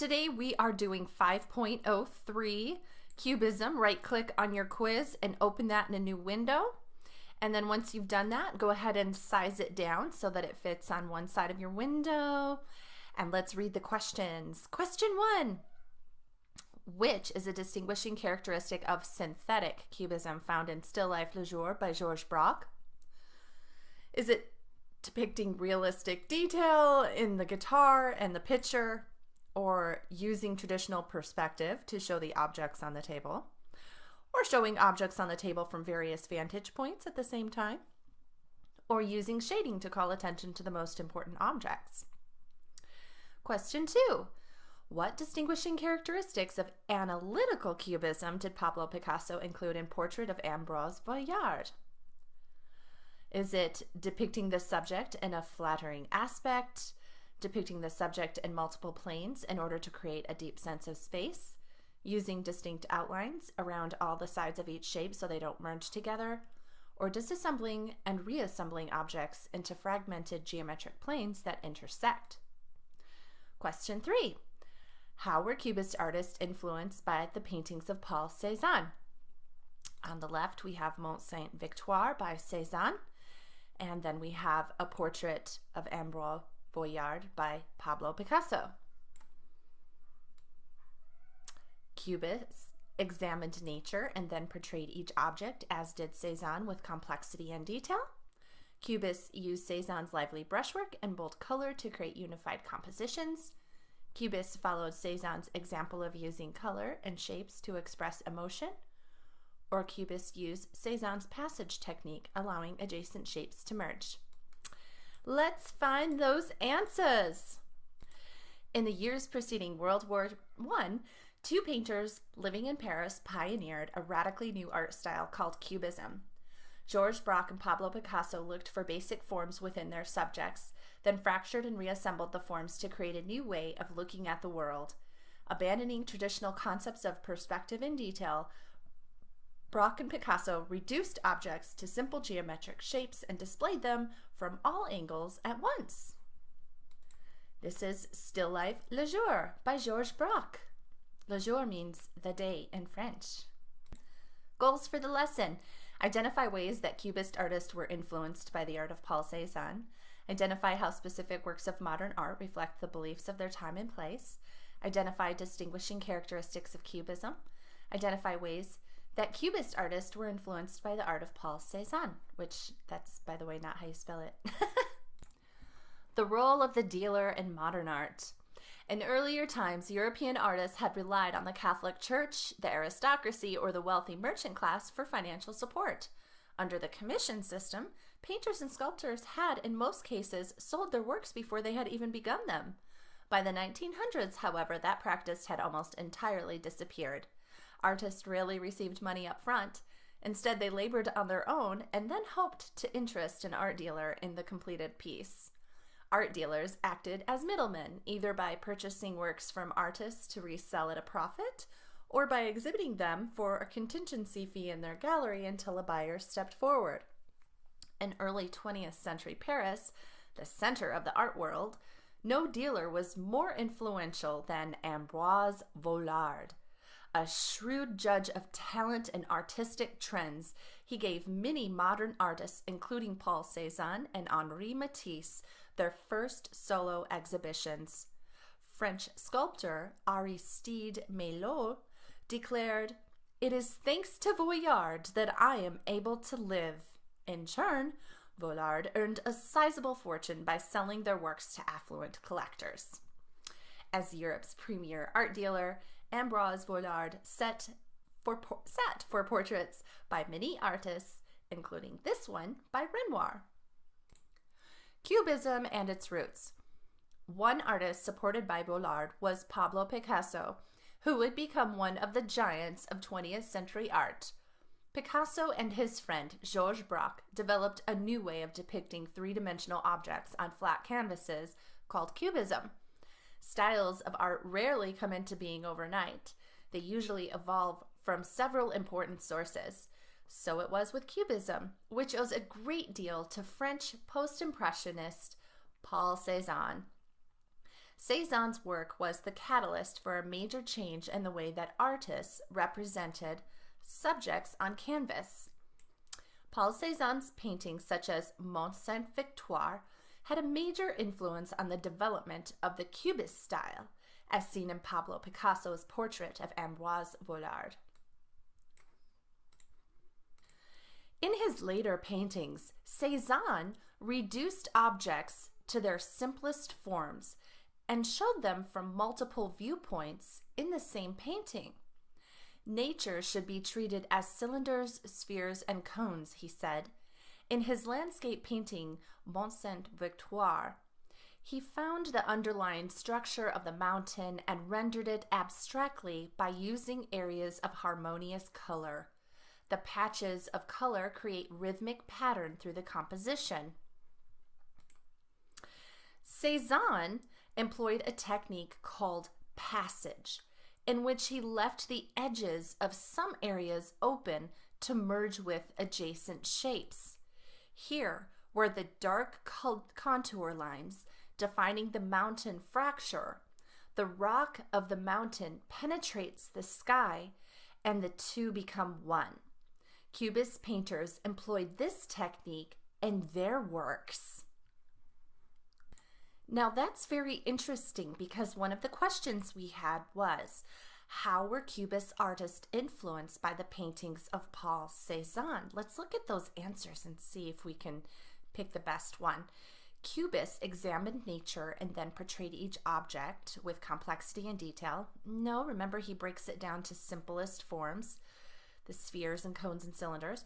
Today we are doing 5.03 Cubism. Right-click on your quiz and open that in a new window. And then once you've done that, go ahead and size it down so that it fits on one side of your window. And let's read the questions. Question 1. Which is a distinguishing characteristic of synthetic cubism found in Still Life Le Jour by Georges Braque? Is it depicting realistic detail in the guitar and the picture, or using traditional perspective to show the objects on the table, or showing objects on the table from various vantage points at the same time, or using shading to call attention to the most important objects? Question 2. What distinguishing characteristics of analytical cubism did Pablo Picasso include in Portrait of Ambroise Villard? Is it depicting the subject in a flattering aspect, depicting the subject in multiple planes in order to create a deep sense of space, using distinct outlines around all the sides of each shape so they don't merge together, or disassembling and reassembling objects into fragmented geometric planes that intersect? Question 3. How were Cubist artists influenced by the paintings of Paul Cezanne? On the left, we have Mont Sainte-Victoire by Cezanne, and then we have a portrait of Ambroise Villard by Pablo Picasso. Cubists examined nature and then portrayed each object, as did Cezanne, with complexity and detail. Cubists used Cezanne's lively brushwork and bold color to create unified compositions. Cubists followed Cezanne's example of using color and shapes to express emotion, or Cubists used Cezanne's passage technique, allowing adjacent shapes to merge. Let's find those answers. In the years preceding World War I, two painters living in Paris pioneered a radically new art style called Cubism. Georges Braque and Pablo Picasso looked for basic forms within their subjects, then fractured and reassembled the forms to create a new way of looking at the world. Abandoning traditional concepts of perspective and detail, Braque and Picasso reduced objects to simple geometric shapes and displayed them from all angles at once. This is Still Life Le Jour by Georges Braque. Le jour means the day in French. Goals for the lesson. Identify ways that Cubist artists were influenced by the art of Paul Cezanne. Identify how specific works of modern art reflect the beliefs of their time and place. Identify distinguishing characteristics of Cubism. Identify ways that Cubist artists were influenced by the art of Paul Cezanne, which that's, by the way, not how you spell it. The role of the dealer in modern art. In earlier times, European artists had relied on the Catholic Church, the aristocracy, or the wealthy merchant class for financial support. Under the commission system, painters and sculptors had, in most cases, sold their works before they had even begun them. By the 1900s, however, that practice had almost entirely disappeared. Artists rarely received money up front. Instead, they labored on their own and then hoped to interest an art dealer in the completed piece. Art dealers acted as middlemen, either by purchasing works from artists to resell at a profit, or by exhibiting them for a contingency fee in their gallery until a buyer stepped forward. In early 20th century Paris, the center of the art world, no dealer was more influential than Ambroise Villard. A shrewd judge of talent and artistic trends, he gave many modern artists, including Paul Cezanne and Henri Matisse, their first solo exhibitions. French sculptor Aristide Maillot declared, "It is thanks to Villard that I am able to live." In turn, Villard earned a sizable fortune by selling their works to affluent collectors. As Europe's premier art dealer, Ambroise Villard sat for portraits by many artists, including this one by Renoir. Cubism and its roots. One artist supported by Villard was Pablo Picasso, who would become one of the giants of 20th century art. Picasso and his friend Georges Braque developed a new way of depicting three-dimensional objects on flat canvases called Cubism. Styles of art rarely come into being overnight. They usually evolve from several important sources. So it was with Cubism, which owes a great deal to French post-impressionist Paul Cezanne. Cezanne's work was the catalyst for a major change in the way that artists represented subjects on canvas. Paul Cézanne's paintings, such as Mont Sainte-Victoire, had a major influence on the development of the Cubist style, as seen in Pablo Picasso's portrait of Ambroise Villard. In his later paintings, Cezanne reduced objects to their simplest forms and showed them from multiple viewpoints in the same painting. Nature should be treated as cylinders, spheres, and cones, he said. In his landscape painting, Mont Sainte-Victoire, he found the underlying structure of the mountain and rendered it abstractly by using areas of harmonious color. The patches of color create rhythmic pattern through the composition. Cezanne employed a technique called passage, in which he left the edges of some areas open to merge with adjacent shapes. Here were the dark contour lines defining the mountain fracture. The rock of the mountain penetrates the sky, and the two become one. Cubist painters employed this technique in their works. Now that's very interesting because one of the questions we had was, how were Cubist artists influenced by the paintings of Paul Cézanne? Let's look at those answers and see if we can pick the best one. Cubists examined nature and then portrayed each object with complexity and detail. No, remember he breaks it down to simplest forms, the spheres and cones and cylinders.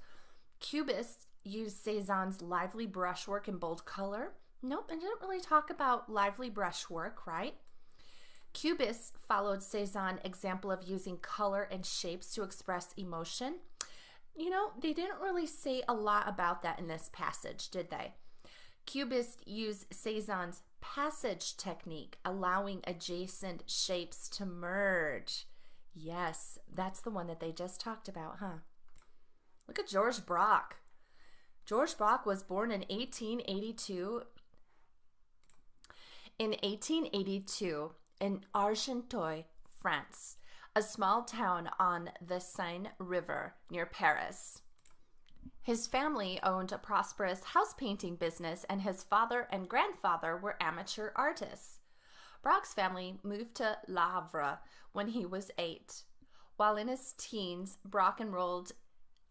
Cubists used Cézanne's lively brushwork and bold color. Nope, I didn't really talk about lively brushwork, right? Cubists followed Cézanne's example of using color and shapes to express emotion. You know, they didn't really say a lot about that in this passage, did they? Cubists used Cézanne's passage technique, allowing adjacent shapes to merge. Yes, that's the one that they just talked about, huh? Look at Georges Braque. Georges Braque was born in 1882 in Argenteuil, France, a small town on the Seine River near Paris. His family owned a prosperous house painting business, and his father and grandfather were amateur artists. Braque's family moved to Le Havre when he was 8. While in his teens, Braque enrolled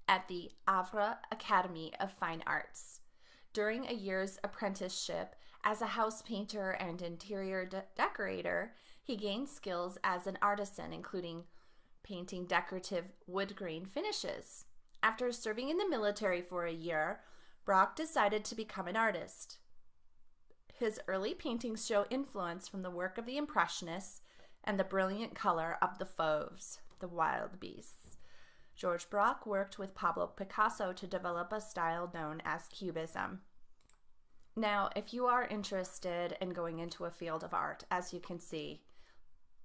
at the Havre Academy of Fine Arts. During a year's apprenticeship as a house painter and interior decorator, he gained skills as an artisan, including painting decorative wood grain finishes. After serving in the military for a year, Braque decided to become an artist. His early paintings show influence from the work of the Impressionists and the brilliant color of the fauves, the wild beasts. Georges Braque worked with Pablo Picasso to develop a style known as Cubism. Now, if you are interested in going into a field of art, as you can see,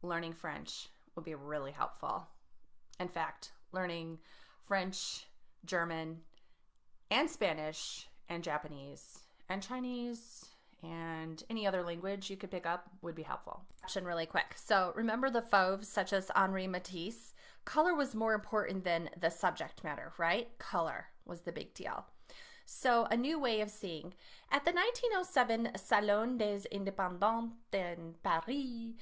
learning French would be really helpful. In fact, learning French, German, and Spanish, and Japanese, and Chinese, and any other language you could pick up would be helpful. Really quick. So remember the fauves such as Henri Matisse? Color was more important than the subject matter, right? Color was the big deal. So a new way of seeing. At the 1907 Salon des Indépendants in Paris,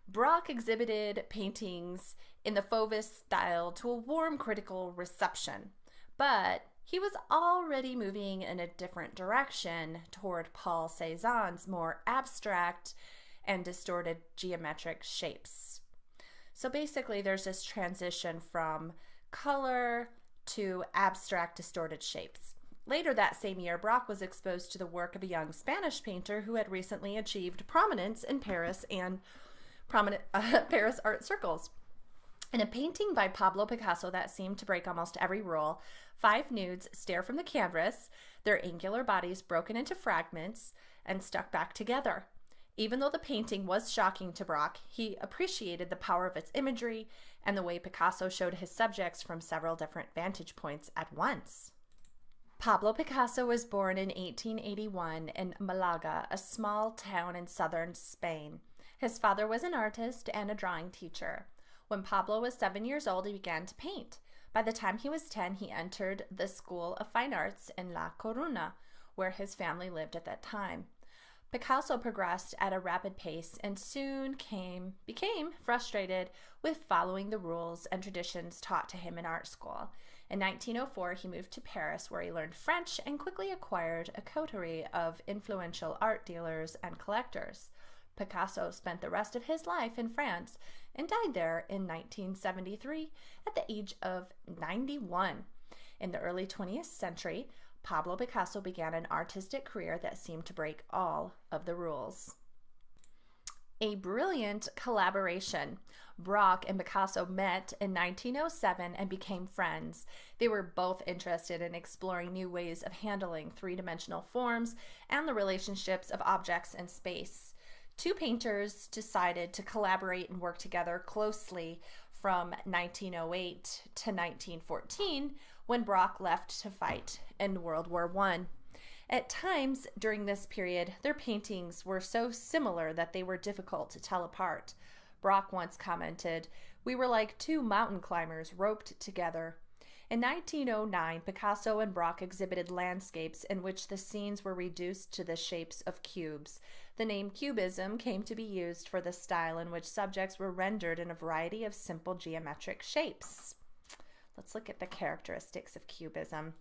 Braque exhibited paintings in the Fauvist style to a warm critical reception. But he was already moving in a different direction toward Paul Cézanne's more abstract and distorted geometric shapes. So basically there's this transition from color to abstract distorted shapes. Later that same year, Braque was exposed to the work of a young Spanish painter who had recently achieved prominence in Paris and prominent Paris art circles. In a painting by Pablo Picasso that seemed to break almost every rule, 5 nudes stare from the canvas, their angular bodies broken into fragments and stuck back together. Even though the painting was shocking to Braque, he appreciated the power of its imagery and the way Picasso showed his subjects from several different vantage points at once. Pablo Picasso was born in 1881 in Malaga, a small town in southern Spain. His father was an artist and a drawing teacher. When Pablo was 7 years old, he began to paint. By the time he was 10, he entered the School of Fine Arts in La Coruna, where his family lived at that time. Picasso progressed at a rapid pace and soon became frustrated with following the rules and traditions taught to him in art school. In 1904, he moved to Paris, where he learned French and quickly acquired a coterie of influential art dealers and collectors. Picasso spent the rest of his life in France and died there in 1973 at the age of 91. In the early 20th century, Pablo Picasso began an artistic career that seemed to break all of the rules. A brilliant collaboration. Braque and Picasso met in 1907 and became friends. They were both interested in exploring new ways of handling three-dimensional forms and the relationships of objects in space. Two painters decided to collaborate and work together closely from 1908 to 1914, when Braque left to fight in World War I. At times during this period, their paintings were so similar that they were difficult to tell apart. Braque once commented, "We were like two mountain climbers roped together." In 1909, Picasso and Braque exhibited landscapes in which the scenes were reduced to the shapes of cubes. The name Cubism came to be used for the style in which subjects were rendered in a variety of simple geometric shapes. Let's look at the characteristics of Cubism.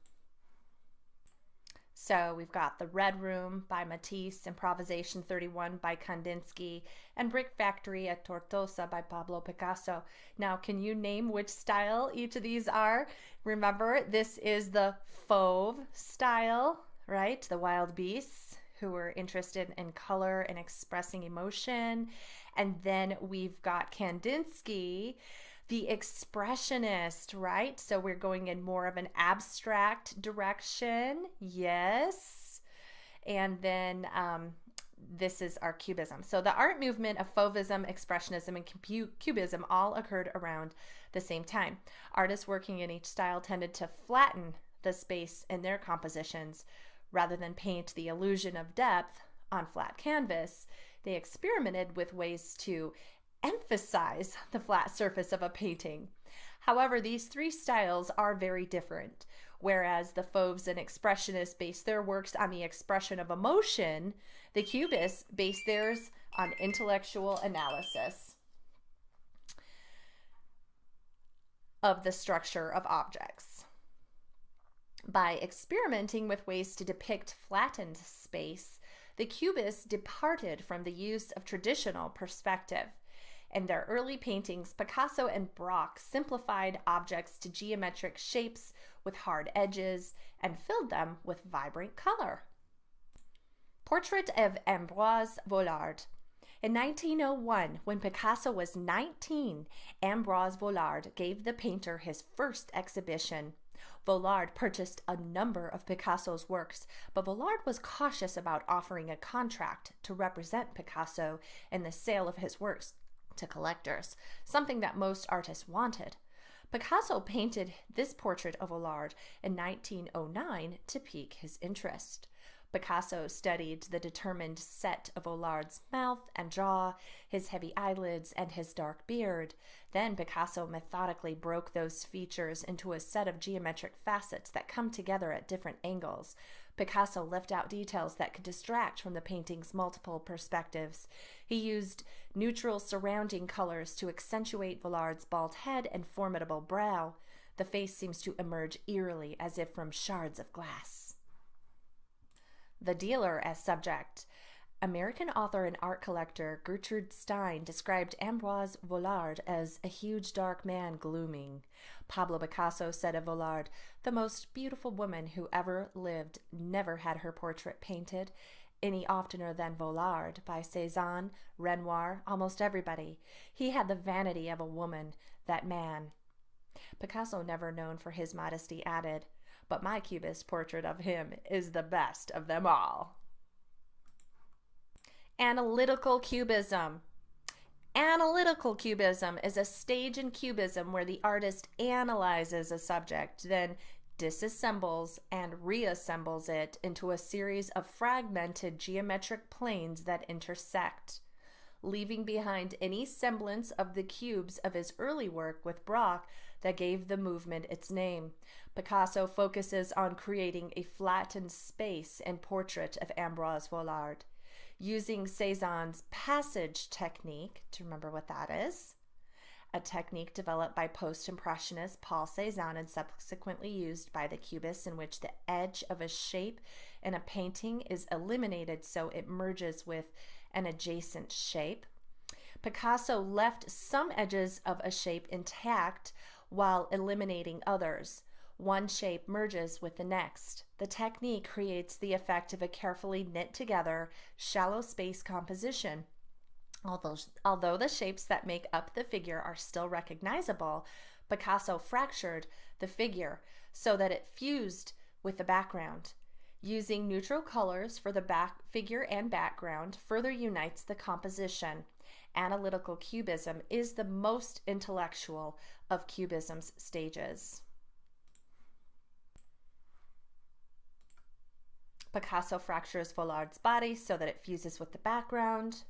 So we've got The Red Room by Matisse, Improvisation 31 by Kandinsky, and Brick Factory at Tortosa by Pablo Picasso. Now, can you name which style each of these are? Remember, this is the Fauve style, right? The wild beasts who were interested in color and expressing emotion. And then we've got Kandinsky, the expressionist, right? So we're going in more of an abstract direction. Yes. And then this is our Cubism. So the art movement of Fauvism, Expressionism, and Cubism all occurred around the same time. Artists working in each style tended to flatten the space in their compositions rather than paint the illusion of depth on flat canvas. They experimented with ways to emphasize the flat surface of a painting. However, these three styles are very different. Whereas the Fauves and Expressionists base their works on the expression of emotion, the Cubists base theirs on intellectual analysis of the structure of objects. By experimenting with ways to depict flattened space, the Cubists departed from the use of traditional perspective. In their early paintings, Picasso and Braque simplified objects to geometric shapes with hard edges and filled them with vibrant color. Portrait of Ambroise Villard. In 1901, when Picasso was 19, Ambroise Villard gave the painter his first exhibition. Villard purchased a number of Picasso's works, but Villard was cautious about offering a contract to represent Picasso in the sale of his works to collectors, something that most artists wanted. Picasso painted this portrait of Villard in 1909 to pique his interest. Picasso studied the determined set of Villard's mouth and jaw, his heavy eyelids, and his dark beard. Then Picasso methodically broke those features into a set of geometric facets that come together at different angles. Picasso left out details that could distract from the painting's multiple perspectives. He used neutral surrounding colors to accentuate Villard's bald head and formidable brow. The face seems to emerge eerily as if from shards of glass. The dealer as subject. American author and art collector Gertrude Stein described Ambroise Villard as a huge dark man glooming. Pablo Picasso said of Villard, "The most beautiful woman who ever lived never had her portrait painted any oftener than Villard, by Cezanne, Renoir, almost everybody. He had the vanity of a woman, that man." Picasso, never known for his modesty, added, "But my Cubist portrait of him is the best of them all." Analytical Cubism. Analytical Cubism is a stage in Cubism where the artist analyzes a subject, then disassembles and reassembles it into a series of fragmented geometric planes that intersect. leaving behind any semblance of the cubes of his early work with Braque that gave the movement its name. Picasso focuses on creating a flattened space and portrait of Ambroise Villard. Using Cezanne's passage technique, to remember what that is, a technique developed by post-impressionist Paul Cezanne and subsequently used by the Cubists, in which the edge of a shape in a painting is eliminated so it merges with an adjacent shape. Picasso left some edges of a shape intact while eliminating others. One shape merges with the next. The technique creates the effect of a carefully knit together, shallow space composition. Although the shapes that make up the figure are still recognizable, Picasso fractured the figure so that it fused with the background. Using neutral colors for the figure and background further unites the composition. Analytical Cubism is the most intellectual of Cubism's stages. Picasso fractures Villard's body so that it fuses with the background.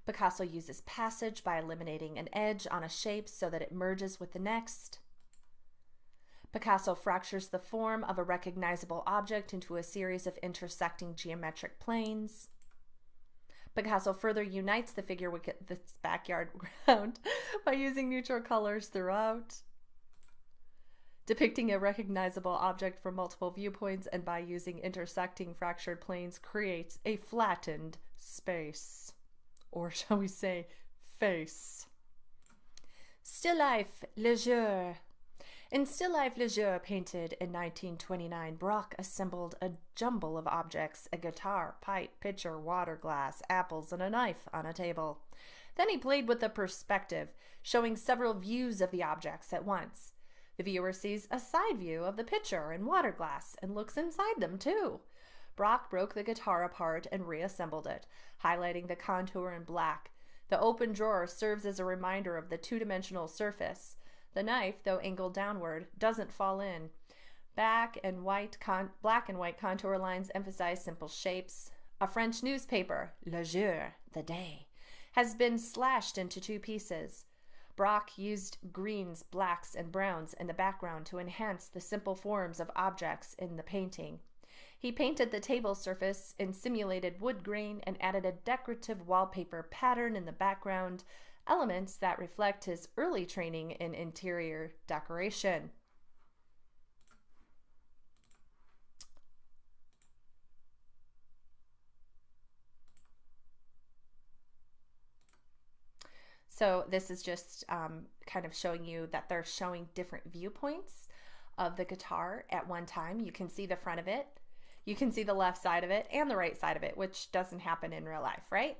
Picasso uses passage by eliminating an edge on a shape so that it merges with the next. Picasso fractures the form of a recognizable object into a series of intersecting geometric planes. Picasso further unites the figure with its backyard ground by using neutral colors throughout, depicting a recognizable object from multiple viewpoints, and by using intersecting fractured planes creates a flattened space. Or shall we say, face. Still life, le jour. In Still Life, Le Jour, painted in 1929, Braque assembled a jumble of objects, a guitar, pipe, pitcher, water glass, apples, and a knife on a table. Then he played with the perspective, showing several views of the objects at once. The viewer sees a side view of the pitcher and water glass and looks inside them too. Braque broke the guitar apart and reassembled it, highlighting the contour in black. The open drawer serves as a reminder of the two-dimensional surface. The knife, though angled downward, doesn't fall in. Black and white contour lines emphasize simple shapes. A French newspaper, Le Jour, the day, has been slashed into two pieces. Braque used greens, blacks, and browns in the background to enhance the simple forms of objects in the painting. He painted the table surface in simulated wood grain and added a decorative wallpaper pattern in the background, elements that reflect his early training in interior decoration. So this is just kind of showing you that they're showing different viewpoints of the guitar at one time. You can see the front of it, you can see the left side of it, and the right side of it, which doesn't happen in real life, right?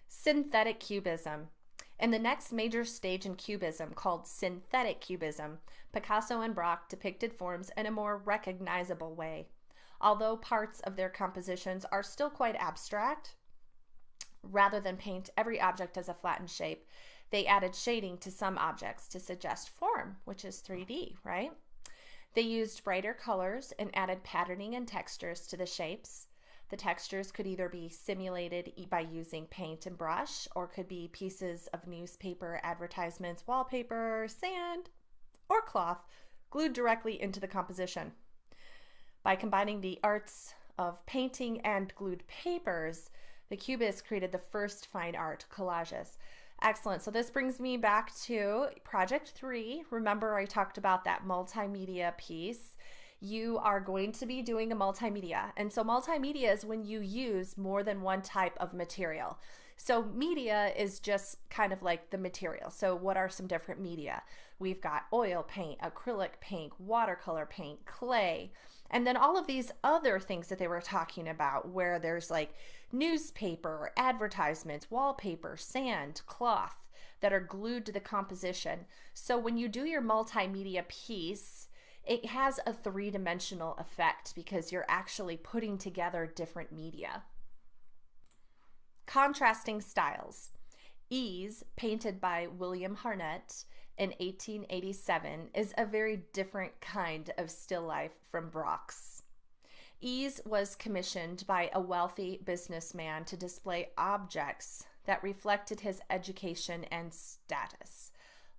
Synthetic Cubism. In the next major stage in Cubism, called Synthetic Cubism, Picasso and Braque depicted forms in a more recognizable way. Although parts of their compositions are still quite abstract, rather than paint every object as a flattened shape, they added shading to some objects to suggest form, which is 3D, right? They used brighter colors and added patterning and textures to the shapes. The textures could either be simulated by using paint and brush, or could be pieces of newspaper, advertisements, wallpaper, sand, or cloth glued directly into the composition. By combining the arts of painting and glued papers, the Cubists created the first fine art collages. Excellent. So this brings me back to Project 3. Remember, I talked about that multimedia piece. You are going to be doing a multimedia. And so multimedia is when you use more than one type of material. So media is just kind of like the material. So what are some different media? We've got oil paint, acrylic paint, watercolor paint, clay, and then all of these other things that they were talking about, where there's like newspaper, advertisements, wallpaper, sand, cloth that are glued to the composition. So when you do your multimedia piece, it has a three-dimensional effect because you're actually putting together different media. Contrasting styles. Ease, painted by William Harnett in 1887, is a very different kind of still life from Braque's. Ease was commissioned by a wealthy businessman to display objects that reflected his education and status.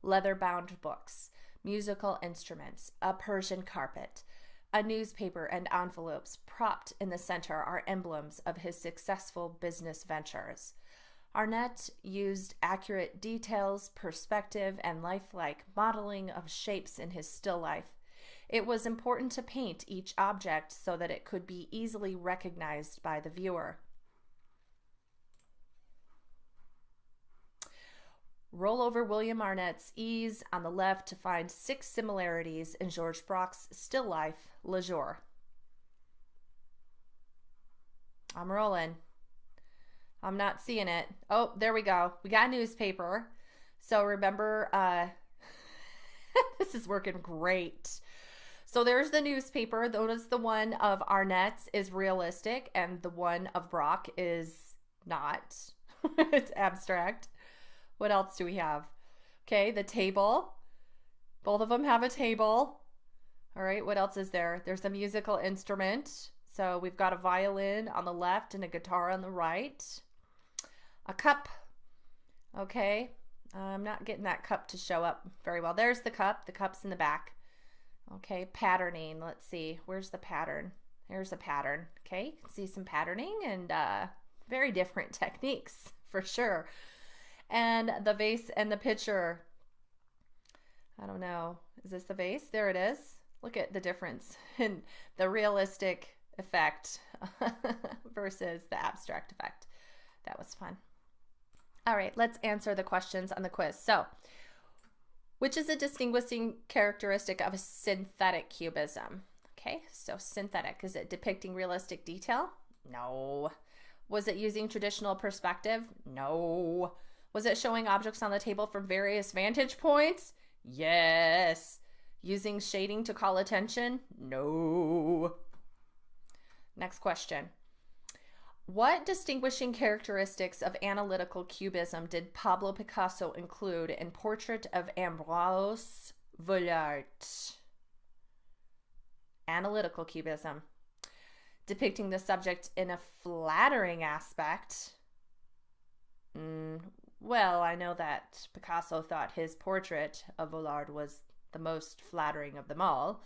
Leather-bound books, musical instruments, a Persian carpet, a newspaper, and envelopes propped in the center are emblems of his successful business ventures. Arnett used accurate details, perspective, and lifelike modeling of shapes in his still life. It was important to paint each object so that it could be easily recognized by the viewer. Roll over William Arnett's Ease on the left to find 6 similarities in Georges Braque's still life, Le Jour. I'm rolling. I'm not seeing it. Oh, there we go. We got a newspaper. So remember, this is working great. So there's the newspaper. Notice the one of Arnett's is realistic and the one of Braque is not. It's abstract. What else do we have? Okay, the table. Both of them have a table. All right, what else is there? There's a musical instrument. So we've got a violin on the left and a guitar on the right. A cup. Okay, I'm not getting that cup to show up very well. There's the cup. The cup's in the back. Okay, patterning. Let's see. Where's the pattern? There's a pattern. Okay, you can see some patterning and very different techniques for sure. And the vase and the pitcher. I don't know. Is this the vase? There it is. Look at the difference in the realistic effect versus the abstract effect. That was fun. All right, let's answer the questions on the quiz. So, which is a distinguishing characteristic of a synthetic cubism? Okay, so synthetic. Is it depicting realistic detail? No. Was it using traditional perspective? No. Was it showing objects on the table from various vantage points? Yes. Using shading to call attention? No. Next question. What distinguishing characteristics of analytical cubism did Pablo Picasso include in Portrait of Empress, Villard? Analytical cubism. Depicting the subject in a flattering aspect. Well, I know that Picasso thought his portrait of Villard was the most flattering of them all.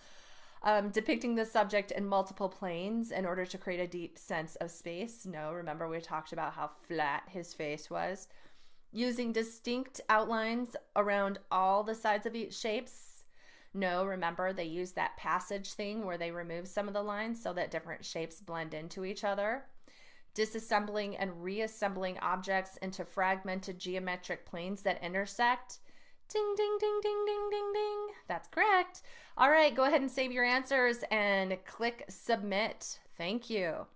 Depicting the subject in multiple planes in order to create a deep sense of space. No, remember we talked about how flat his face was. Using distinct outlines around all the sides of each shapes. No, remember they used that passage thing where they remove some of the lines so that different shapes blend into each other. Disassembling and reassembling objects into fragmented geometric planes that intersect. Ding, ding, ding, ding, ding, ding, ding. That's correct. All right, go ahead and save your answers and click submit. Thank you.